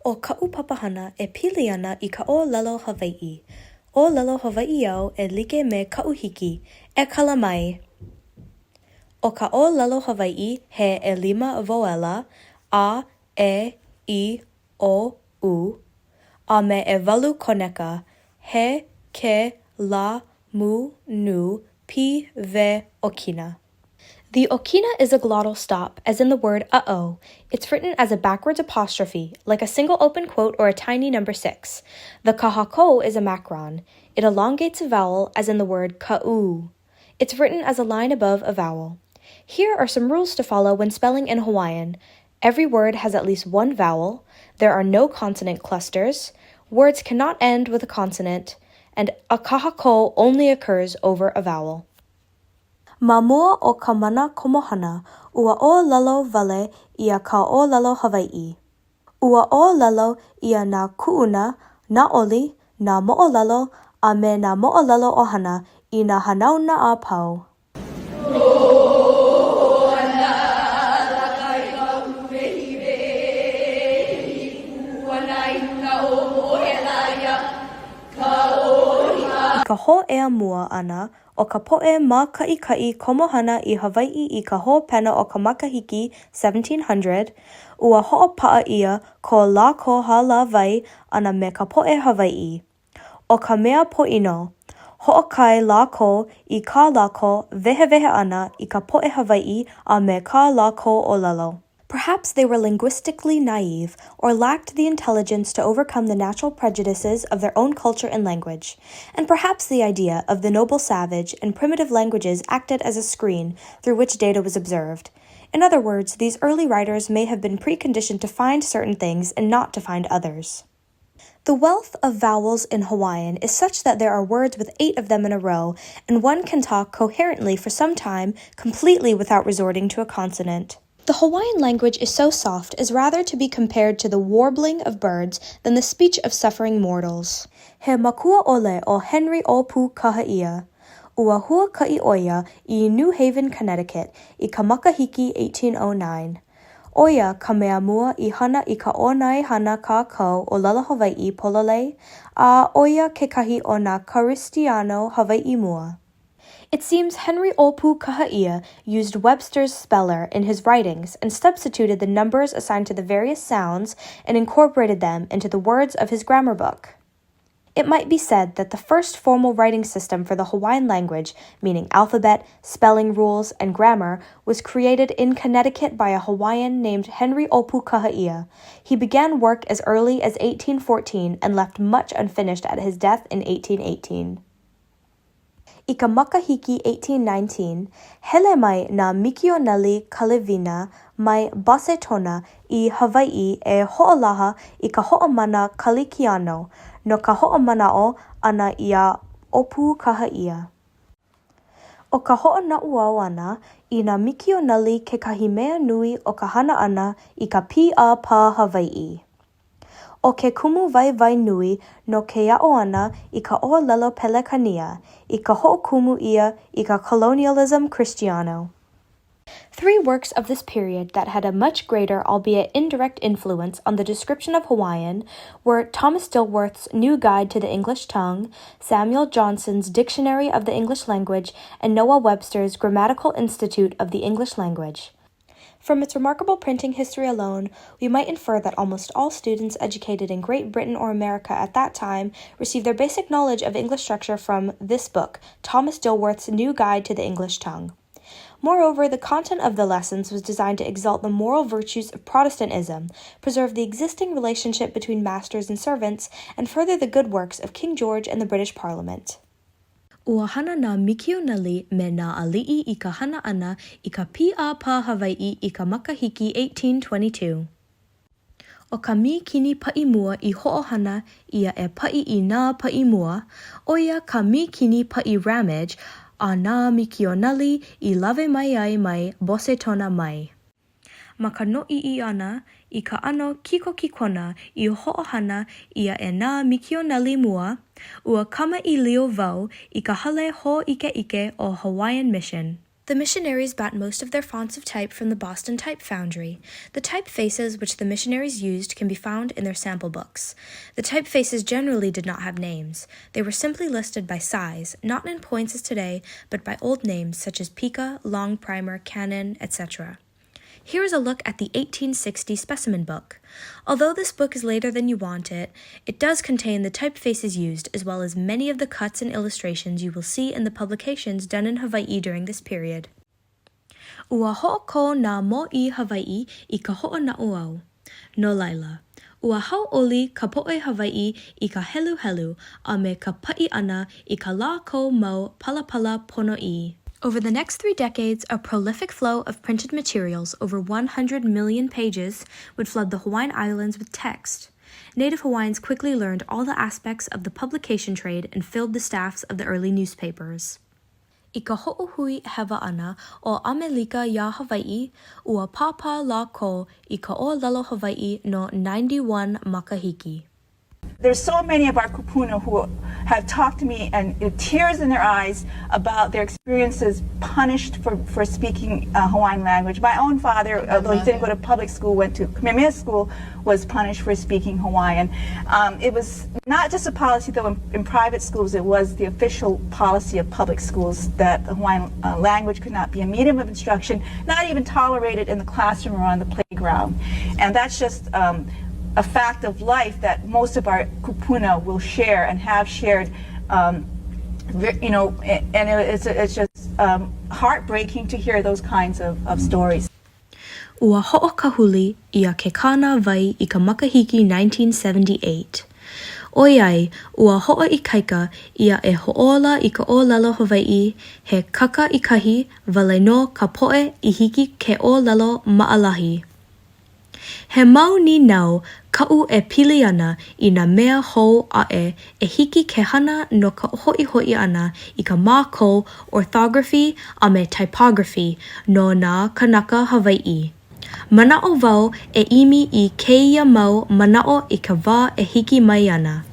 O ka'u papahana e pili ana I ka ʻōlelo Hawaiʻi. ʻōlelo Hawaiʻi au e like me ka'u hiki, e kala mai. O ka ʻōlelo Hawaiʻi he 5 voela, a, e, I, o, u, a me 8 koneka, he, ke, la, mu, nu, pi, ve, okina. The okina is a glottal stop, as in the word uh-oh. It's written as a backwards apostrophe, like a single open quote or a tiny number 6. The kahako is a macron. It elongates a vowel, as in the word ka'u. It's written as a line above a vowel. Here are some rules to follow when spelling in Hawaiian. Every word has at least one vowel. There are no consonant clusters. Words cannot end with a consonant. And a kahako only occurs over a vowel. Ma mua o ka mana komohana, ua ʻōlelo wale ia ka ʻōlelo Hawaiʻi. Ua ʻōlelo ia nā kuʻuna, nā oli, nā moʻolelo, a me nā moʻolelo ʻohana I nā hanauna a pau. Ka hōʻea mua ana o ka poʻe ma kaʻikaʻi komohana I Hawaiʻi I ka hōpena o ka makahiki 1700, ua hoʻopaʻa ia ko lākou hālāwai ana me ka poʻe Hawaiʻi. O ka mea poʻino, hoʻokai lākou I kā lākou wehewehe ana I ka poʻe Hawaiʻi a me kā lākou ʻōlelo. Perhaps they were linguistically naive or lacked the intelligence to overcome the natural prejudices of their own culture and language, and perhaps the idea of the noble savage and primitive languages acted as a screen through which data was observed. In other words, these early writers may have been preconditioned to find certain things and not to find others. The wealth of vowels in Hawaiian is such that there are words with 8 of them in a row, and one can talk coherently for some time, completely without resorting to a consonant. The Hawaiian language is so soft as rather to be compared to the warbling of birds than the speech of suffering mortals. He makua ole o Henry Opu Kahaia. Ua hua ka'i oia I New Haven, Connecticut, I ka makahiki 1809. Oia ka mea mua I hana I ka ʻōnai hana kākau o Lala Hawaiʻi Pololei, a oia kekahi o nā Karistiano Hawaiʻi mua. It seems Henry Opu Kahaia used Webster's speller in his writings and substituted the numbers assigned to the various sounds and incorporated them into the words of his grammar book. It might be said that the first formal writing system for the Hawaiian language, meaning alphabet, spelling rules, and grammar, was created in Connecticut by a Hawaiian named Henry Opu Kahaia. He began work as early as 1814 and left much unfinished at his death in 1818. I ka makahiki 1819, hele mai nā Mikioneli Kalevina mai Basetona I Hawaiʻi e hoʻolaha I ka hoʻomana Kalikiano, no ka hoʻomana'o ana ia Opu Kahaia. O ka hoʻonaʻuau ana I nā Mikioneli kekahi mea nui o ka hana ana I ka P.A. Pa Hawaiʻi. O ke kumu waiwai nui no ke a'o ana I ka ʻōlelo Pelekania, I ka hoʻokumu ia I ka colonialism Cristiano. 3 works of this period that had a much greater, albeit indirect, influence on the description of Hawaiian were Thomas Dilworth's New Guide to the English Tongue, Samuel Johnson's Dictionary of the English Language, and Noah Webster's Grammatical Institute of the English Language. From its remarkable printing history alone, we might infer that almost all students educated in Great Britain or America at that time received their basic knowledge of English structure from this book, Thomas Dilworth's New Guide to the English Tongue. Moreover, the content of the lessons was designed to exalt the moral virtues of Protestantism, preserve the existing relationship between masters and servants, and further the good works of King George and the British Parliament. Ua hana nā Mikioneli me nā ali'i I ka hana ana I ka P.A. Pa Hawaiʻi I ka makahiki 1822. O ka mi kini pa'i mua I hoʻohana ia e pa'i I nā pa'i mua, oia ka mi kini pa'i ramage a nā Mikioneli I lawe mai ai mai Bosetona mai. Ma ka no'i'i ana I ka ano kiko-kikona I hoʻohana ia e nā Mikioneli mua, ua kama I lio wau I ka hale hō'ike-ike o Hawaiian Mission. The missionaries bought most of their fonts of type from the Boston Type Foundry. The typefaces which the missionaries used can be found in their sample books. The typefaces generally did not have names. They were simply listed by size, not in points as today, but by old names such as Pica, Long Primer, Canon, etc. Here is a look at the 1860 specimen book. Although this book is later than you want it, it does contain the typefaces used as well as many of the cuts and illustrations you will see in the publications done in Hawaii during this period. Ua ho'oko nā mo'i Hawaii I ka ho'ona'u au. No laila. Ua hau'oli ka po'e Hawaii I ka helu-helu a me ka pa'i ana I ka lā kou mau palapala pono'i. Over the next 3 decades, a prolific flow of printed materials, over 100 million pages, would flood the Hawaiian Islands with text. Native Hawaiians quickly learned all the aspects of the publication trade and filled the staffs of the early newspapers. I ka ho'ohui hewa ana o Amelika ya Hawaii, ua papa lā ko I ka ōlelo Hawaii no 91 makahiki. There's so many of our kupuna who have talked to me and tears in their eyes about their experiences punished for speaking Hawaiian language. My own father, although he didn't go to public school, went to Kamehameha School, was punished for speaking Hawaiian. It was not just a policy, though, in private schools. It was the official policy of public schools that the Hawaiian language could not be a medium of instruction, not even tolerated in the classroom or on the playground. And that's just a fact of life that most of our kupuna will share and have shared, and it's just heartbreaking to hear those kinds of stories. Ua ho'okahuli ia ke kāna vai I ka makahiki 1978. Oiai, ua ho'oikaika ia e ho'ola I ka ōlelo Hawaii, he kaka I kahi, wale no ka po'e I hiki ke ōlelo ma'alahi. He mau ni nau, ka'u e pili ana I nā mea hou a'e e hiki ke hana no ka ho'i ana I ka mākou orthography a me typography no nā kanaka Hawaii. Mana'o wau e imi I kēia mau mana'o I ka wā e hiki mai ana.